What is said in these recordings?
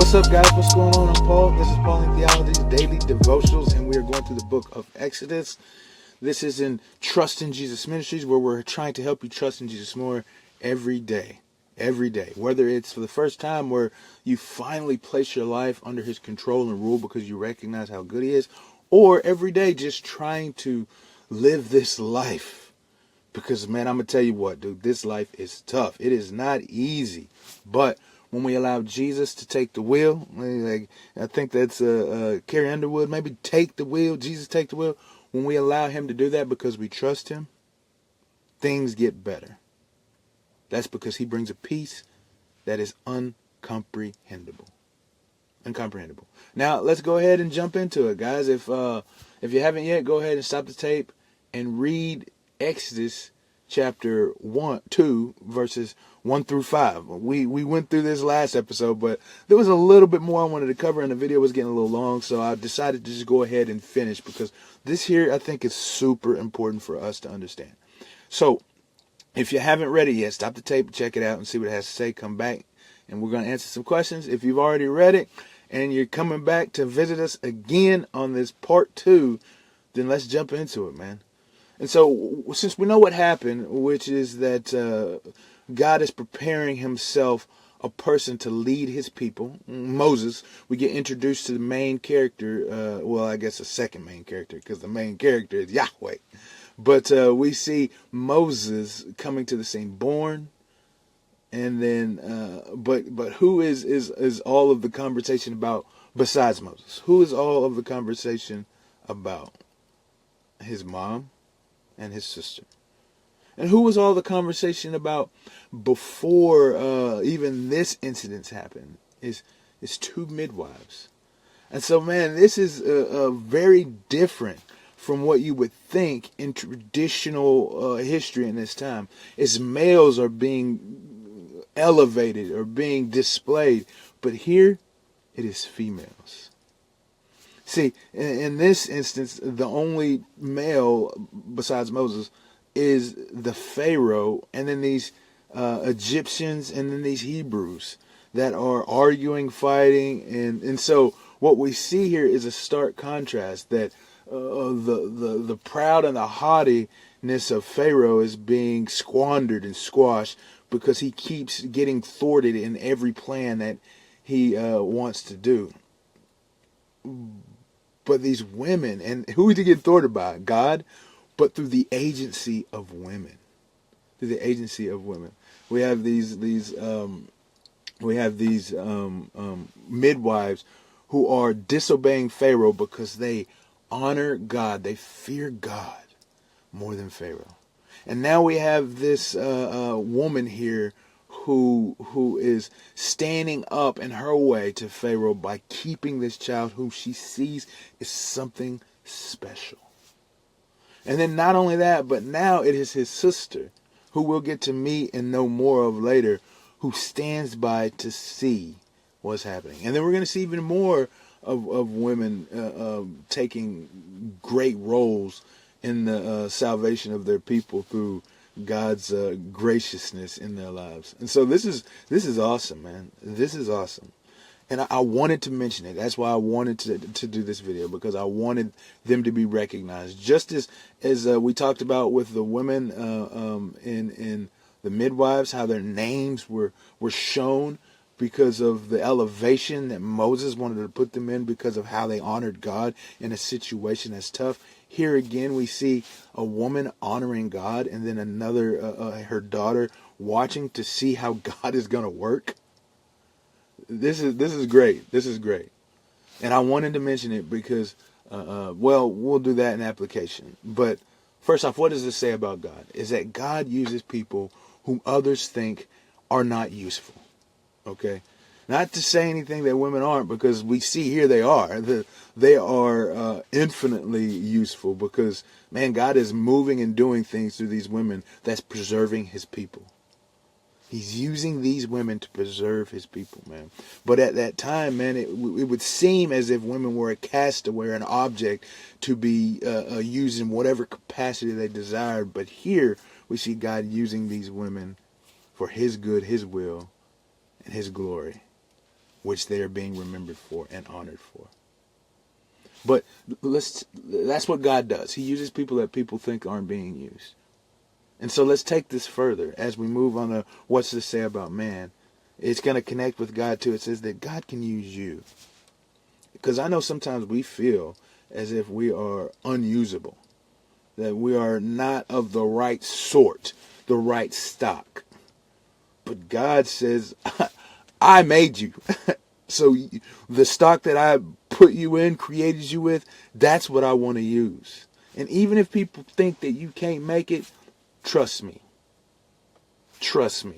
What's up, guys? What's going on? I'm Paul. This is Paul in Theology's Daily Devotionals, and we are going through the book of Exodus. This is in Trust in Jesus Ministries, where we're trying to help you trust in Jesus more every day. Every day. Whether it's for the first time where you finally place your life under His control and rule because you recognize how good He is, or every day just trying to live this life. Because, man, I'm going to tell you what, dude, this life is tough. It is not easy. But when we allow Jesus to take the wheel, like I think that's Carrie Underwood, maybe take the wheel, Jesus take the wheel. When we allow Him to do that because we trust Him, things get better. That's because He brings a peace that is uncomprehendable. Incomprehensible. Now, let's go ahead and jump into it, guys. If you haven't yet, go ahead and stop the tape and read Exodus chapter 2, verses 1 through 5. We went through this last episode, but there was a little bit more I wanted to cover, and the video was getting a little long, so I decided to just go ahead and finish, because this here, I think, is super important for us to understand. So, if you haven't read it yet, stop the tape, check it out, and see what it has to say. Come back, and we're going to answer some questions. If you've already read it, and you're coming back to visit us again on this part 2, then let's jump into it, man. And so, since we know what happened, which is that God is preparing Himself a person to lead His people, Moses, we get introduced to the main character, well, I guess the second main character, because the main character is Yahweh. But we see Moses coming to the scene, born, and then, but who is all of the conversation about besides Moses? Who is all of the conversation about? His mom and his sister. And who was all the conversation about before even this incident happened? Is 2 midwives. And so, man, this is very different from what you would think in traditional history in this time. Is males are being elevated or being displayed, but here it is females. See, in this instance, the only male besides Moses is the Pharaoh, and then these Egyptians, and then these Hebrews that are arguing, fighting, and so what we see here is a stark contrast that the proud and the haughtiness of Pharaoh is being squandered and squashed because he keeps getting thwarted in every plan that he wants to do. But these women, and who did he get thwarted by? God, but through the agency of women. Through the agency of women, we have these midwives who are disobeying Pharaoh because they honor God, they fear God more than Pharaoh. And now we have this woman here who is standing up in her way to Pharaoh by keeping this child who she sees is something special. And then not only that, but now it is his sister, who we'll get to meet and know more of later, who stands by to see what's happening. And then we're going to see even more of women taking great roles in the salvation of their people through God's graciousness in their lives. And so this is awesome, man. This is awesome. And I wanted to mention it. That's why I wanted to do this video, because I wanted them to be recognized. Just as we talked about with the women in the midwives, how their names were shown because of the elevation that Moses wanted to put them in because of how they honored God in a situation that's tough. Here again, we see a woman honoring God, and then another, her daughter, watching to see how God is going to work. This is great. This is great. And I wanted to mention it because, well, we'll do that in application. But first off, what does this say about God? Is that God uses people whom others think are not useful. Okay? Not to say anything that women aren't, because we see here they are. They are infinitely useful because, man, God is moving and doing things through these women that's preserving His people. He's using these women to preserve His people, man. But at that time, man, it would seem as if women were a castaway, an object to be used in whatever capacity they desired. But here we see God using these women for His good, His will, and His glory. which they are being remembered for and honored for. But that's what God does. He uses people that people think aren't being used. And so let's take this further as we move on to what's to say about man. It's going to connect with God too. It says that God can use you. Because I know sometimes we feel as if we are unusable, that we are not of the right sort, the right stock. But God says, I made you. So the stock that I put you in, created you with, that's what I want to use. And even if people think that you can't make it, trust me. Trust me.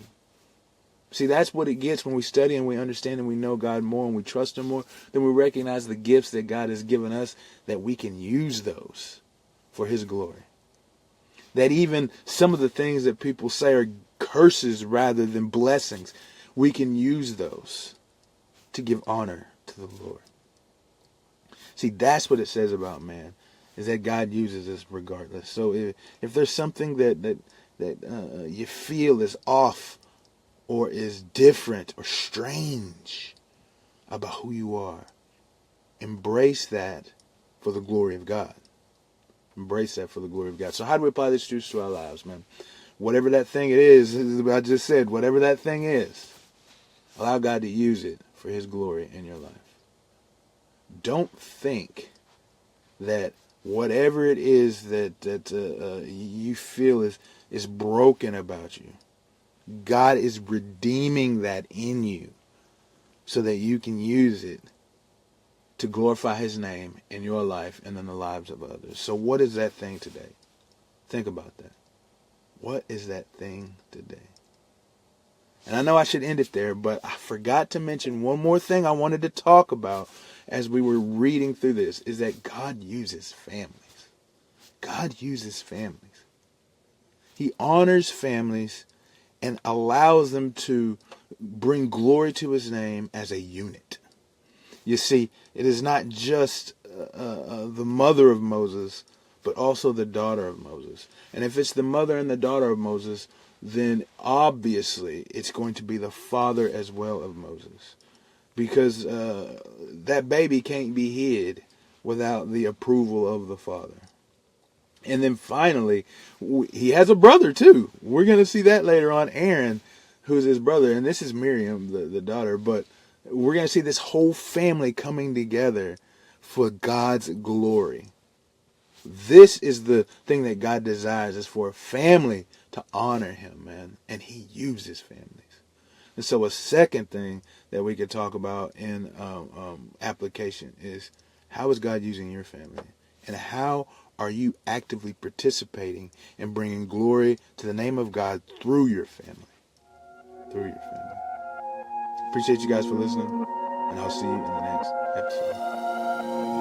See, that's what it gets when we study and we understand and we know God more and we trust Him more. Then we recognize the gifts that God has given us, that we can use those for His glory. That even some of the things that people say are curses rather than blessings, we can use those to give honor to the Lord. See, that's what it says about man, is that God uses us regardless. So if there's something that you feel is off or is different or strange about who you are, embrace that for the glory of God. Embrace that for the glory of God. So how do we apply this truth to our lives, man? Whatever that thing it is, I just said, whatever that thing is, allow God to use it for His glory in your life. Don't think that whatever it is that you feel is broken about you, God is redeeming that in you so that you can use it to glorify His name in your life and in the lives of others. So what is that thing today? Think about that. What is that thing today? And I know I should end it there, but I forgot to mention one more thing I wanted to talk about as we were reading through this, is that God uses families. God uses families. He honors families and allows them to bring glory to His name as a unit. You see, it is not just the mother of Moses, but also the daughter of Moses. And if it's the mother and the daughter of Moses, then obviously it's going to be the father as well of Moses. Because that baby can't be hid without the approval of the father. And then finally, he has a brother too. We're going to see that later on, Aaron, who's his brother. And this is Miriam, the daughter. But we're going to see this whole family coming together for God's glory. This is the thing that God desires, is for a family to honor Him, man. And He uses families. And so a second thing that we could talk about in application is, how is God using your family? And how are you actively participating in bringing glory to the name of God through your family? Through your family. Appreciate you guys for listening, and I'll see you in the next episode.